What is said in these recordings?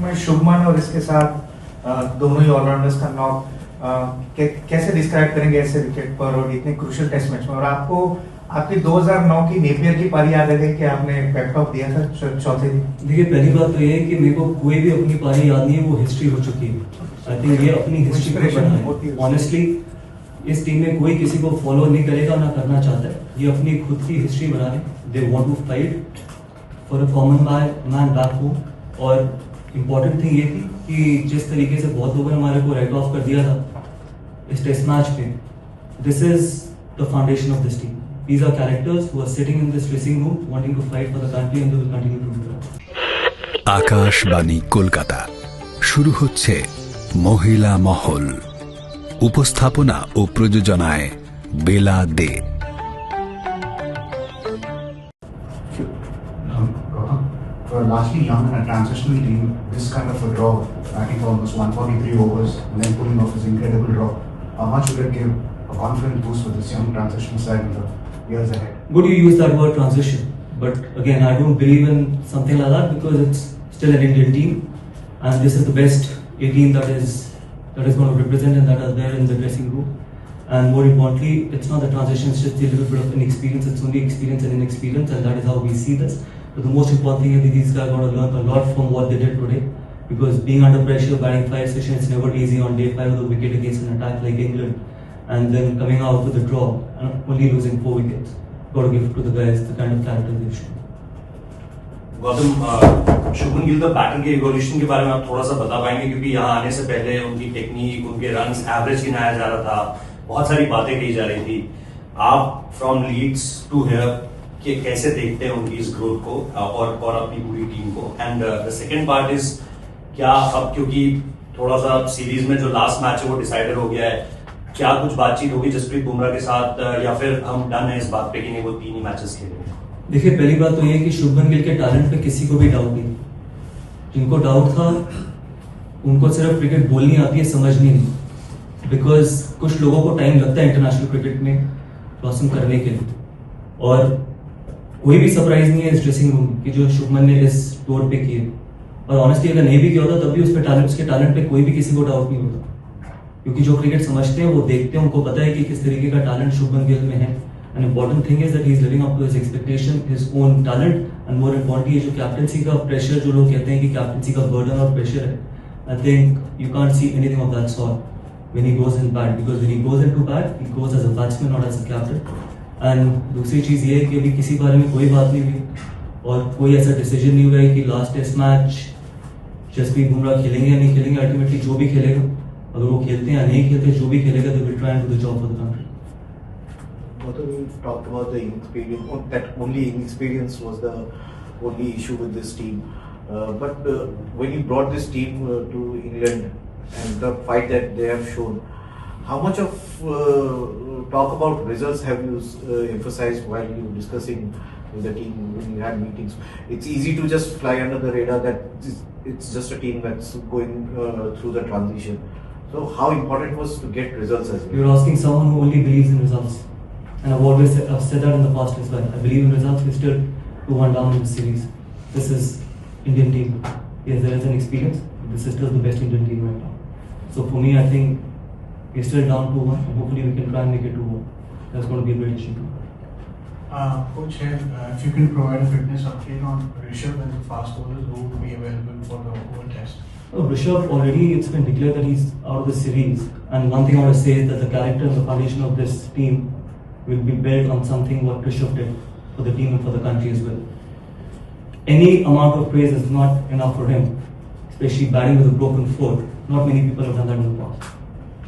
मैं शुभमन और इसके साथ दोनों ही ऑलराउंडर्स का नॉक कैसे डिस्क्राइब करेंगे ऐसे विकेट पर और इतने क्रूशियल टेस्ट मैच में? और आपको आपकी 2009 की नेपियर की पारी याद है कि आपने पेप टॉक दिया था चौथे दिन? देखिए, पहली बात तो ये है कि मेरे को कोई भी अपनी पारी याद नहीं है, वो हिस्ट्री हो चुकी है। आई थिंक ये अपनी हिस्ट्री को बना है। ऑनेस्टली इस टीम में कोई किसी को फॉलो नहीं करेगा, ना करना चाहता है। ये अपनी खुद की हिस्ट्री बना रहे। They want to fight for a common man back home. और इम्पोर्टेंट थिंग ये थी कि जिस तरीके से बहुत लोगों ने हमारे को राइट ऑफ कर दिया था इस टेस्ट मैच पे, this is the foundation of this team. These are characters who are sitting in this dressing room wanting to fight for the country and they will continue to do that. Akashvani Kolkata শুরু হচ্ছে মহিলা মহল। উপস্থাপনা ও প্রযোজনায় বেলা দে। Lastly, young and a transitional team, this kind of a draw, batting for almost 143 overs and then pulling off this incredible draw, how much would it give a confidence boost for this young transitional side in the years ahead? Good you use that word transition, but again I don't believe in something like that because it's still an Indian team and this is the best 18 that is going to represent and that are there in the dressing room. And more importantly, it's not the transition, it's just a little bit of inexperience. It's only experience and inexperience, and that is how we see this. But the most important thing is that these guys are going to learn a lot from what they did today, because being under pressure, batting 5 sessions, it's never easy on day 5 of the wicket against an attack like England, and then coming out with a draw and only losing 4 wickets. Got to give it to the guys the kind of character they've shown. Gautam, Shubman Gill the batter के evolution के बारे में आप थोड़ा सा बता पाएंगे, क्योंकि यहाँ आने से पहले उनकी टेक्निक, उनके रन्स एवरेज गिनाया जा रहा था, बहुत सारी बातें कही जा रही थी। आप फ्रॉम लीड्स टू हियर कि कैसे देखते हैं उनकी इस ग्रोथ को और अपनी पूरी टीम को? And the second part is, क्या अब क्योंकि थोड़ा सा सीरीज में जो लास्ट मैच है वो डिसाइडेड हो गया है, क्या कुछ बातचीत होगी जसप्रीत बुमराह के साथ, या फिर हम डन है इस बात पे कि नहीं वो 3 ही मैचेस खेलेंगे? देखिए, पहली बात तो ये है कि शुभमन गिल के टैलेंट पे किसी को भी डाउट नहीं। जिनको डाउट था उनको सिर्फ क्रिकेट बोलनी आती है, समझनी नहीं। बिकॉज कुछ लोगों को टाइम लगता है इंटरनेशनल क्रिकेट में ब्लॉसम करने के लिए, और कोई भी सरप्राइज नहीं है इस ड्रेसिंग रूम की जो शुभमन ने इस टूर पे किए। और ऑनेस्टली अगर नहीं भी किया होता तब भी उसके टैलेंट पे कोई भी किसी को डाउट नहीं होता, क्योंकि जो क्रिकेट समझते हैं वो देखते हैं, उनको पता है कि किस तरीके का टैलेंट शुभमन गिल में है। And important thing is that he is living up to his expectation, his own talent. And more importantly जो कैप्टनसी का प्रेशर, जो लोग कहते हैं कि कैप्टनसी का बर्डन और प्रेशर है, I think you can't see anything of that sort when he goes in bat, because when he goes into bat he goes as a batsman not as a captain. And दूसरी चीज ये है कि अभी किसी बारे में कोई बात नहीं हुई और कोई ऐसा डिसीजन नहीं हुआ है कि last test match Jasprit Bumrah खेलेंगे या नहीं खेलेंगे। अल्टीमेटली जो भी खेलेगा, अगर वो खेलते हैं या नहीं खेलते, जो भी खेलेगा they will try and do the job for the country. Gautam, you talked about the inexperience, that only inexperience was the only issue with this team. But when you brought this team to England and the fight that they have shown, how much of talk about results have you emphasized while you were discussing with the team when you had meetings? It's easy to just fly under the radar that it's just a team that's going through the transition. So how important was to get results as well? You're asking someone who only believes in results, and I've said that in the past as well. I believe in results. We're still 2-1 down in the series. This is Indian team. Yes, there is an experience, but this is still the best Indian team right now. So for me, I think we're still down 2-1, and hopefully we can try and make it 2-1. That's going to be a great issue. Coach, if you can provide a fitness update on Rishabh and the fast bowlers who will be available for the whole test. Rishabh, already it's been declared that he's out of the series, and one thing I want to say is that the character and the foundation of this team will be built on something what Rishabh did for the team and for the country as well. Any amount of praise is not enough for him, especially batting with a broken foot. Not many people have done that in the past.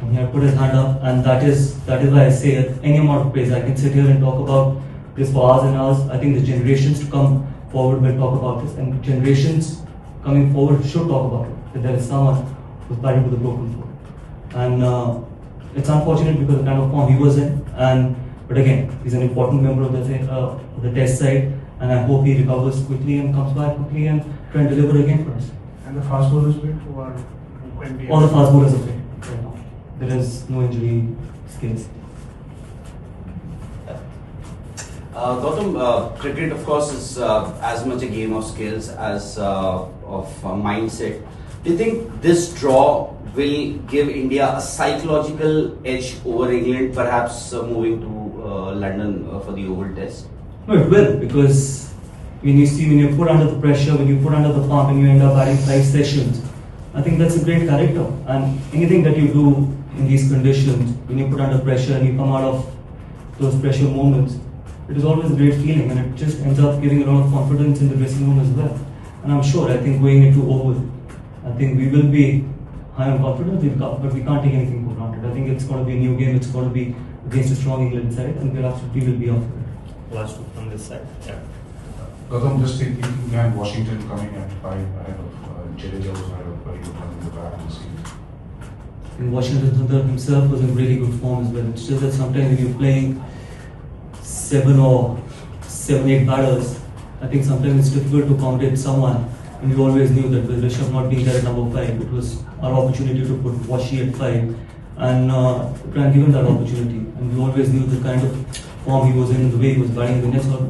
And he had put his hand up, and that is why I say that any amount of praise, I can sit here and talk about this for hours and hours. I think the generations to come forward will talk about this, and generations coming forward should talk about it, that there is someone who's batting with a broken foot. And it's unfortunate because of the kind of form he was in, but again, he's an important member of the test side, and I hope he recovers quickly and comes back quickly and try and deliver again for us. And the fast bowlers who are all the fast bowlers are fit right now. There is no injury case. Gautam, cricket of course is as much a game of skills as of mindset. Do you think this draw will give India a psychological edge over England, perhaps moving to London for the Oval Test? No, it will, because when you put under the pressure, when you put under the pump and you end up batting 5 sessions, I think that's a great character. And anything that you do in these conditions, when you put under pressure and you come out of those pressure moments, it is always a great feeling, and it just ends up giving a lot of confidence in the dressing room as well. And I'm sure, I think going into Oval, I think we will be high on confidence, but we can't take anything for granted. I think it's going to be a new game, it's going to be against a strong England side, and we absolutely will be up for it. Last one from this side. Yeah. Gautam, just thinking behind Washington coming at 5 ahead of Jadeja was ahead of very good run in the back of the series. And Washington Sundar himself was in really good form as well. It's just that sometimes when you're playing 7 or 8 batters, I think sometimes it's difficult to accommodate someone. And we always knew that with Rishabh not being there at number 5, it was our opportunity to put Washi at 5 and try and give him that opportunity. And we always knew the kind of form he was in, the way he was batting the nets, or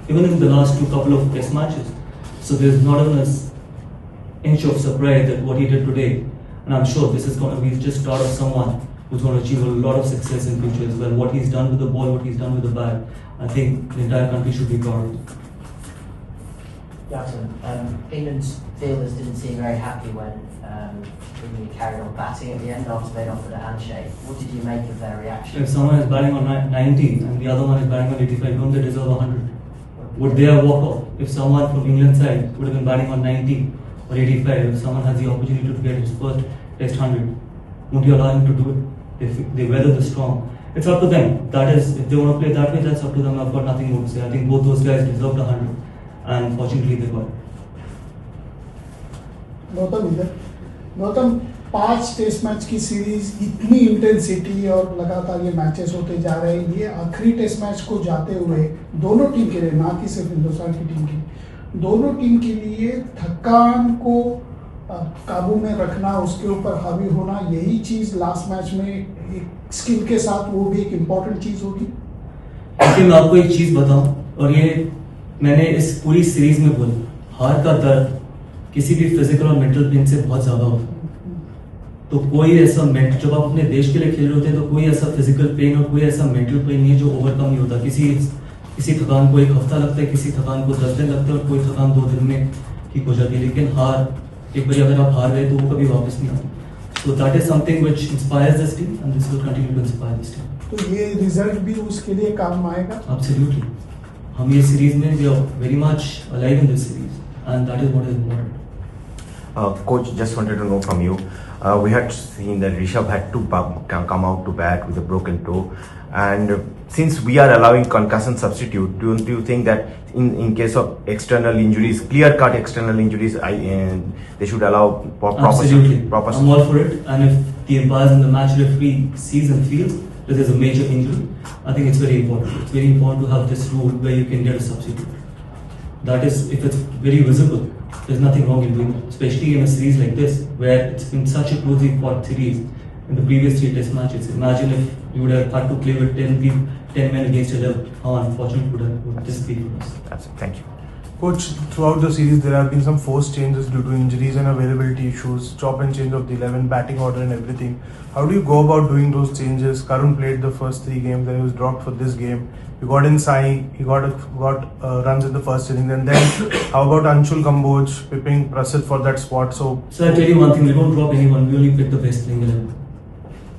even in the last couple of test matches. So there's not even an inch of surprise that what he did today. And I'm sure this is going to be just start of someone who's going to achieve a lot of success in future as well. What he's done with the ball, what he's done with the bat, I think the entire country should be proud of him. Gautam, England's fielders didn't seem very happy when England carried on batting at the end after they'd offered a handshake. What did you make of their reaction? If someone is batting on 90 and the other one is batting on 85, don't they deserve 100? Would they have walked off? If someone from England's side would have been batting on 90 or 85, if someone has the opportunity to get his first test 100, won't you allow him to do it? If they weather the storm, it's up to them. That is, if they want to play that way, that's up to them. I've got nothing more to say. I think both those guys deserved 100, and fortunately they got it. Gautam 5 test match की series, इतनी intensity और लगातार ये matches होते जा रहे हैं, ये आखिरी टेस्ट मैच को जाते हुए दोनों टीम के लिए, ना कि सिर्फ हिंदुस्तान की टीम की, दोनों टीम के लिए थकान को काबू में रखना, उसके ऊपर हावी होना, यही चीज लास्ट मैच में एक स्किल के साथ वो भी एक इम्पोर्टेंट चीज होगी। देखिए, मैं आपको एक चीज बताऊं, और ये मैंने इस पूरी सीरीज में बोला, हार का दर्द किसी भी फिजिकल और मेंटल पेन से बहुत ज्यादा होता है। तो कोई ऐसा जब आप अपने देश के लिए खेल रहे होते हैं तो कोई ऐसा फिजिकल पेन और कोई ऐसा मेंटल पेन नहीं है जो ओवरकम नहीं होता। किसी थकान को 1 हफ्ता लगता है, किसी थकान को 10 दिन लगता है, और कोई थकान 2 दिन में ठीक हो जाती है। लेकिन हार, एक बार अगर आप हार गए तो वो कभी वापस नहीं आती। So that is something which inspires this team, and this will continue to inspire this team. तो ये रिजल्ट भी उसके लिए काम आएगा? Absolutely. हम ये सीरीज में we are very much alive in this series, and that is what is important. Coach, just wanted to know from you. We had seen that Rishabh had to come out to bat with a broken toe, and since we are allowing concussion substitute, do you think that in case of external injuries, clear-cut external injuries, they should allow proper? Absolutely. I'm all for it, and if the umpires and the match referee sees and feels that there's a major injury, I think it's very important. It's very important to have this rule where you can get a substitute. That is, if it's very visible, there's nothing wrong in doing it, especially in a series like this, where it's been such a closely fought series in the previous 3 test matches. Imagine if you would have had to play with 10 men against 11. How unfortunate would this be for us? That's it. Thank you. Coach, throughout the series there have been some forced changes due to injuries and availability issues, chop and change of the 11, batting order and everything. How do you go about doing those changes? Karun played the first 3 games, then he was dropped for this game. You got in Sai, he got runs in the first inning, and then how about Anshul Kamboj pipping Prasid for that spot? So I tell you one thing, we don't drop anyone, we only pick the best playing 11.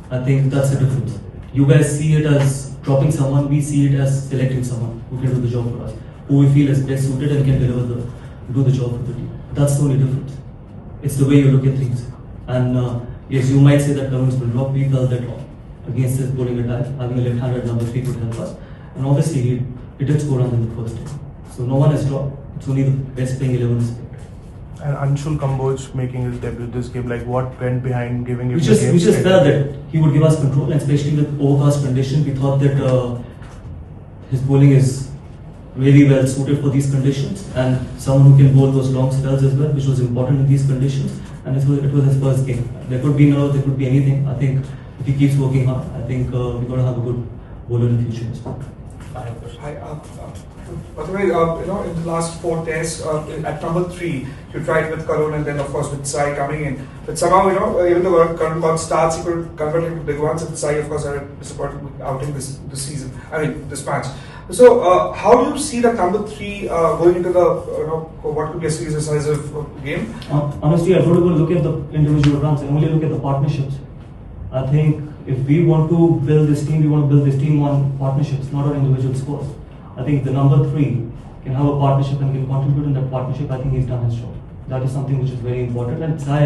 I think that's the difference. You guys see it as dropping someone, we see it as selecting someone who can do the job for us, who we feel is best suited and can do the job for the team. That's the only difference. It's the way you look at things. And yes, you might say that Karun's will not be well that long against this bowling attack. Having a left-handed number 3 could help us. And obviously he did score runs in the first inning. So no one is dropped. It's only the best playing 11 is picked. And Anshul Kamboj making his debut this game, like what went behind giving him we the game? We just felt that he would give us control, and especially with overcast conditions, we thought that his bowling is really well suited for these conditions, and someone who can bowl those long spells as well, which was important in these conditions. And it was his first game. There could be nerves, there could be anything. I think if he keeps working hard, I think we're going to have a good bowler in the future as well. Hi, by the way, in the last 4 tests, at number 3, you tried with Karun and then of course with Sai coming in. But somehow, even though Karun got starts, he could convert into big ones. And Sai, of course, had a disappointing outing this season. This match. So, how do you see that number 3 going into the what could be a series decisive game? Honestly, I don't even look at the individual runs. I only look at the partnerships. I think if we want to build this team, we want to build this team on partnerships, not on individual scores. I think the number 3 can have a partnership and can contribute in that partnership. I think he's done his job. That is something which is very important. And Sai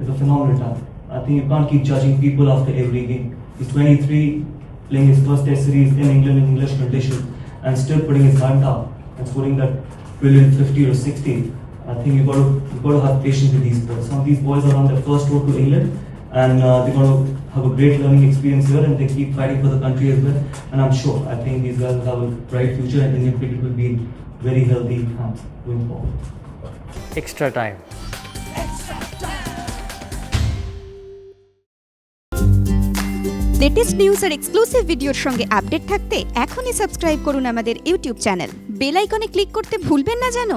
is a phenomenal talent. I think you can't keep judging people after every game. He's 23, playing his first test series in England in English conditions, and still putting his hand up and scoring that brilliant 50 or 60. I think you've got to have patience with these boys. Some of these boys are on their first tour to England, and they're going to have a great learning experience here, and they keep fighting for the country as well. And I'm sure, I think these guys will have a bright future, and Indian cricket will be in very healthy hands going forward. Extra time. Latest news আর exclusive ভিডিওর সঙ্গে update থাকতে এখনই subscribe করুন আমাদের YouTube channel. Bell আইকনে click করতে ভুলবেন না যেন।